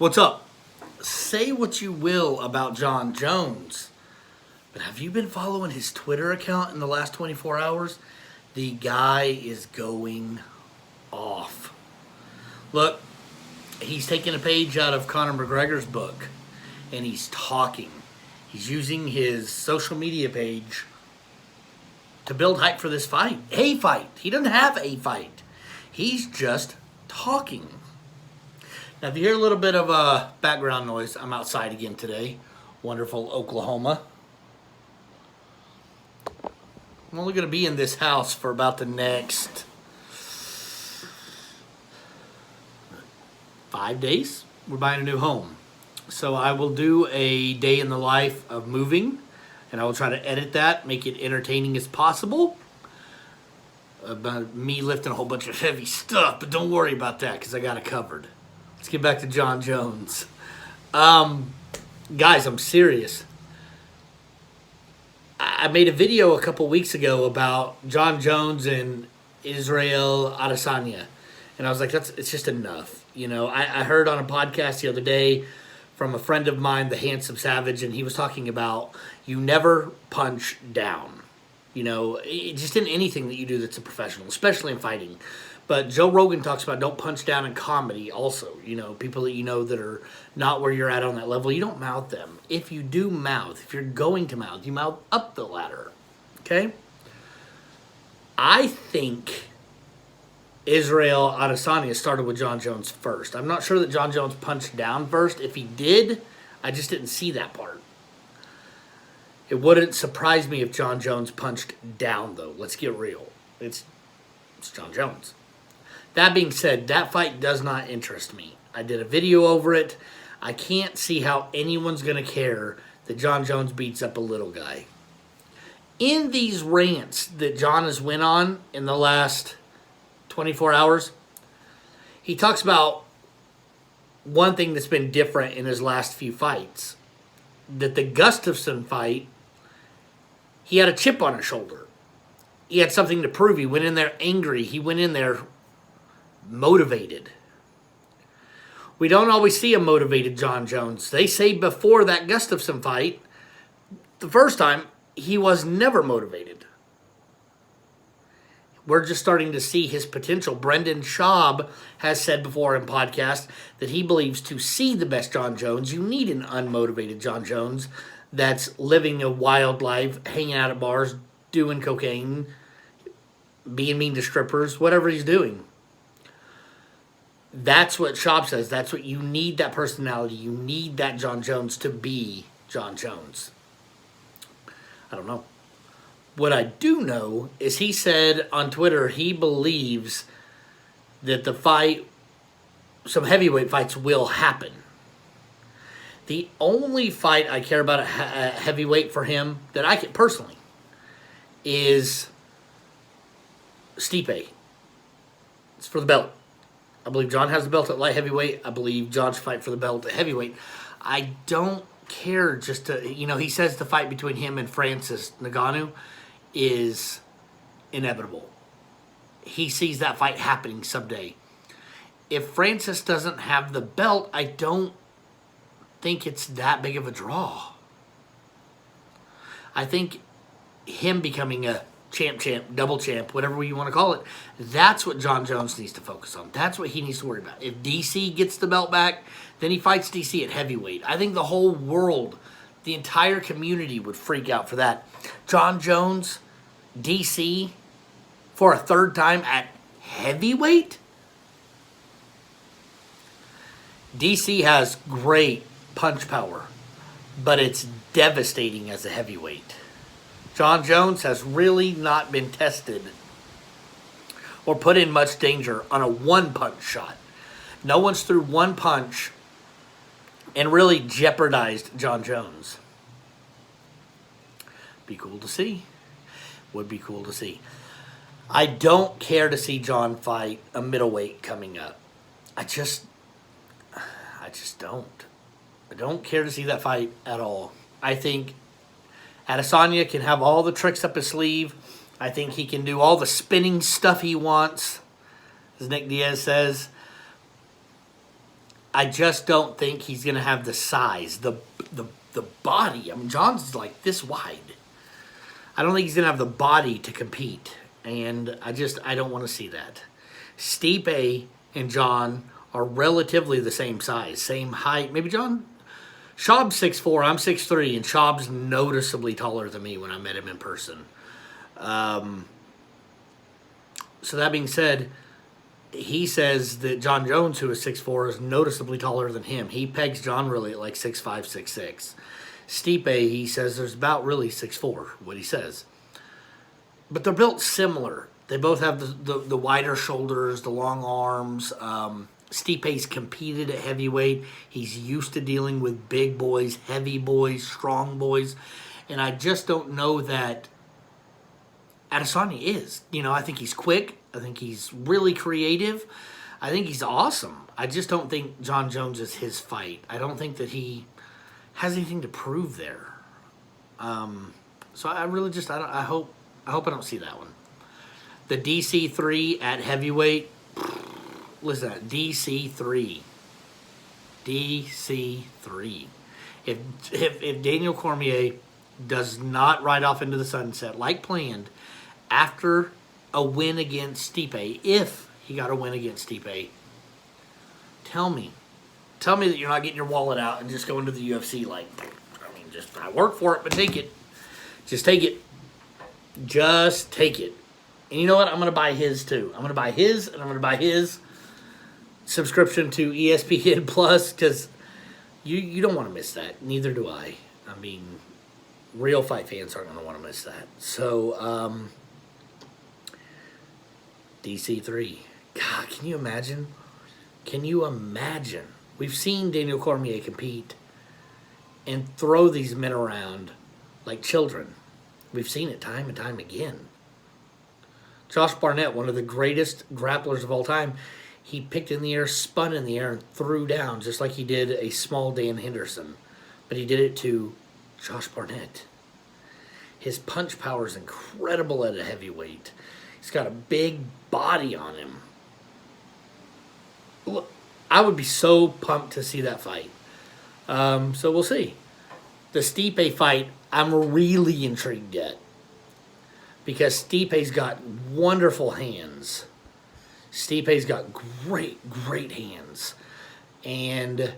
What's up? Say what you will about Jon Jones, but have you been following his Twitter account in the last 24 hours? The guy is going off. Look, he's taking a page out of Conor McGregor's book, and he's talking. He's using his social media page to build hype for this fight. A fight. He doesn't have a fight. He's just talking. Now, if you hear a little bit of background noise, I'm outside again today. Wonderful Oklahoma. I'm only going to be in this house for about the next 5 days. We're buying a new home. So I will do a day in the life of moving, and I will try to edit that, make it entertaining as possible. About me lifting a whole bunch of heavy stuff, but don't worry about that because I got it covered. Let's get back to Jon Jones. Guys, I'm serious. I made a video a couple weeks ago about Jon Jones and Israel Adesanya. And I was like, it's just enough. You know, I heard on a podcast the other day from a friend of mine, the Handsome Savage, and he was talking about you never punch down. You know, just in anything that you do that's a professional, especially in fighting. But Joe Rogan talks about don't punch down in comedy also. You know, people that you know that are not where you're at on that level, you don't mouth them. If you do mouth, if you're going to mouth, you mouth up the ladder. Okay? I think Israel Adesanya started with Jon Jones first. I'm not sure that Jon Jones punched down first. If he did, I just didn't see that part. It wouldn't surprise me if Jon Jones punched down, though. Let's get real. It's Jon Jones. That being said, that fight does not interest me. I did a video over it. I can't see how anyone's going to care that Jon Jones beats up a little guy. In these rants that Jon has went on in the last 24 hours, he talks about one thing that's been different in his last few fights. That the Gustafsson fight, he had a chip on his shoulder. He had something to prove. He went in there angry. He went in there motivated. We don't always see a motivated Jon Jones. They say before that Gustafsson fight, the first time, he was never motivated. We're just starting to see his potential. Brendan Schaub has said before in podcasts that he believes to see the best Jon Jones, you need an unmotivated Jon Jones that's living a wild life, hanging out at bars, doing cocaine, being mean to strippers, whatever he's doing. That's what Schaub says. That's what you need, that personality. You need that Jon Jones to be Jon Jones. I don't know. What I do know is he said on Twitter he believes that the fight, some heavyweight fights will happen. The only fight I care about a heavyweight for him that I can personally is Stipe. It's for the belt. I believe Jon has the belt at light heavyweight. I believe Jon should fight for the belt at heavyweight. I don't care just to, you know, he says the fight between him and Francis Ngannou is inevitable. He sees that fight happening someday. If Francis doesn't have the belt, I don't think it's that big of a draw. I think him becoming a champ, double champ, whatever you want to call it, that's what Jon Jones needs to focus on. That's what he needs to worry about. If DC gets the belt back, then he fights DC at heavyweight. I think the whole world, the entire community would freak out for that. Jon Jones, DC, for a third time at heavyweight? DC has great punch power, but it's devastating as a heavyweight. Jon Jones has really not been tested or put in much danger on a one-punch shot. No one's threw one punch and really jeopardized Jon Jones. Be cool to see. Would be cool to see. I don't care to see Jon fight a middleweight coming up. I just don't. I don't care to see that fight at all. I think Adesanya can have all the tricks up his sleeve. I think he can do all the spinning stuff he wants, as Nick Diaz says. I just don't think he's going to have the size, the body. I mean, John's like this wide. I don't think he's going to have the body to compete. And I don't want to see that. Stipe and John are relatively the same size, same height. Maybe Schaub's 6'4", I'm 6'3", and Schaub's noticeably taller than me when I met him in person. So that being said, he says that Jon Jones, who is 6'4", is noticeably taller than him. He pegs John really at like 6'5", 6'6". Stipe, he says, there's about really 6'4", what he says. But they're built similar. They both have the wider shoulders, the long arms. Stipe's competed at heavyweight. He's used to dealing with big boys, heavy boys, strong boys. And I just don't know that Adesanya is. I think he's quick. I think he's really creative. I think he's awesome. I just don't think Jon Jones is his fight. I don't think that he has anything to prove there. So I really just, I hope I don't see that one. The DC3 at heavyweight. Listen, DC3. DC3. If Daniel Cormier does not ride off into the sunset like planned after a win against Stipe, if he got a win against Stipe, tell me that you're not getting your wallet out and just going to the UFC like, I work for it, but take it. Just take it. Just take it. And you know what? I'm going to buy his too. I'm going to buy his, and I'm going to buy his subscription to ESPN Plus, because you don't want to miss that. Neither do I. I mean, real fight fans aren't going to want to miss that. So, DC3. God, can you imagine? Can you imagine? We've seen Daniel Cormier compete and throw these men around like children. We've seen it time and time again. Josh Barnett, one of the greatest grapplers of all time, he picked in the air, spun in the air, and threw down just like he did a small Dan Henderson. But he did it to Josh Barnett. His punch power is incredible at a heavyweight. He's got a big body on him. Look, I would be so pumped to see that fight. So we'll see. The Stipe fight, I'm really intrigued at. Because Stipe's got wonderful hands. Stipe's got great hands. And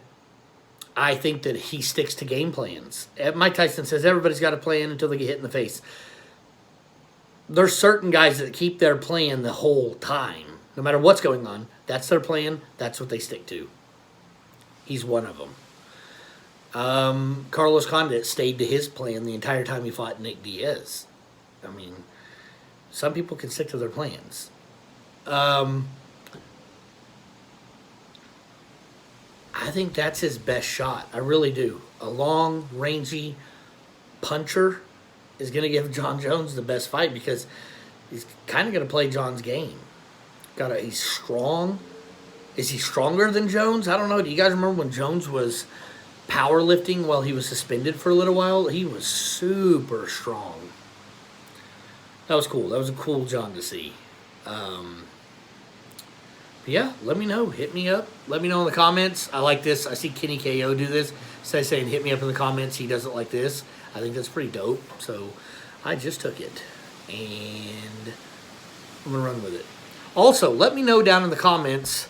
I think that he sticks to game plans. Mike Tyson says everybody's got a plan until they get hit in the face. There's certain guys that keep their plan the whole time. No matter what's going on, that's their plan. That's what they stick to. He's one of them. Carlos Condit stayed to his plan the entire time he fought Nick Diaz. I mean, some people can stick to their plans. I think that's his best shot. I really do. A long, rangy puncher is going to give Jon Jones the best fight because he's kind of going to play John's game. He's strong. Is he stronger than Jones? I don't know. Do you guys remember when Jones was powerlifting while he was suspended for a little while? He was super strong. That was cool. That was a cool John to see. Yeah, let me know. Hit me up. Let me know in the comments. I like this. I see Kenny KO do this. Instead of saying hit me up in the comments, he does it like this. I think that's pretty dope. So I just took it. And I'm going to run with it. Also, let me know down in the comments.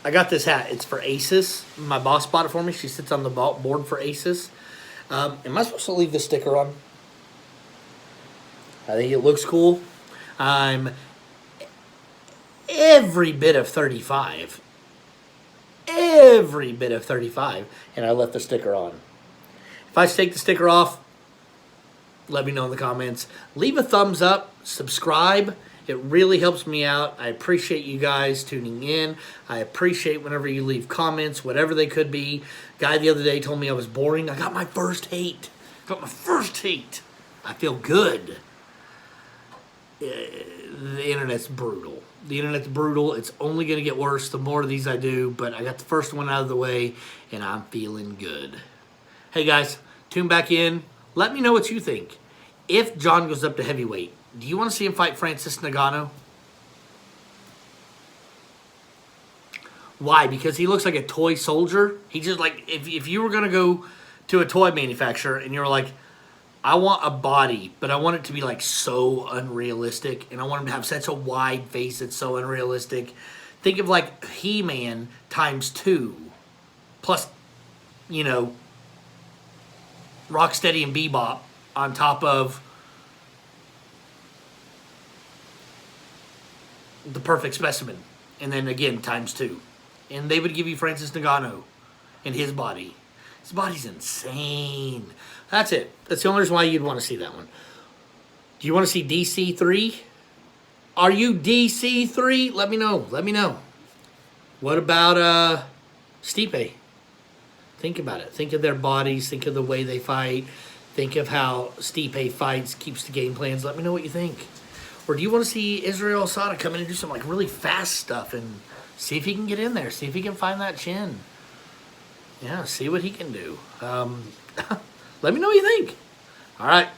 I got this hat. It's for Asus. My boss bought it for me. She sits on the board for Asus. Am I supposed to leave the sticker on? I think it looks cool. I'm every bit of 35. Every bit of 35. And I left the sticker on. If I take the sticker off, let me know in the comments. Leave a thumbs up. Subscribe. It really helps me out. I appreciate you guys tuning in. I appreciate whenever you leave comments, whatever they could be. Guy the other day told me I was boring. I got my first hate. I feel good. The internet's brutal. It's only going to get worse the more of these I do, but I got the first one out of the way, and I'm feeling good. Hey, guys, tune back in. Let me know what you think. If John goes up to heavyweight, do you want to see him fight Francis Ngannou? Why? Because he looks like a toy soldier. He just like if you were gonna go to a toy manufacturer and you're like, I want a body, but I want it to be like so unrealistic, and I want him to have such a wide face that's so unrealistic. Think of like He-Man times 2, plus, you know, Rocksteady and Bebop on top of the perfect specimen, and then again times 2, and they would give you Francis Ngannou and his body. His body's insane. That's it. That's the only reason why you'd want to see that one. Do you want to see DC3? Are you DC3? Let me know. Let me know. What about Stipe? Think about it. Think of their bodies. Think of the way they fight. Think of how Stipe fights, keeps the game plans. Let me know what you think. Or do you want to see Israel Asada come in and do some like really fast stuff and see if he can get in there? See if he can find that chin. Yeah, see what he can do. Let me know what you think. All right.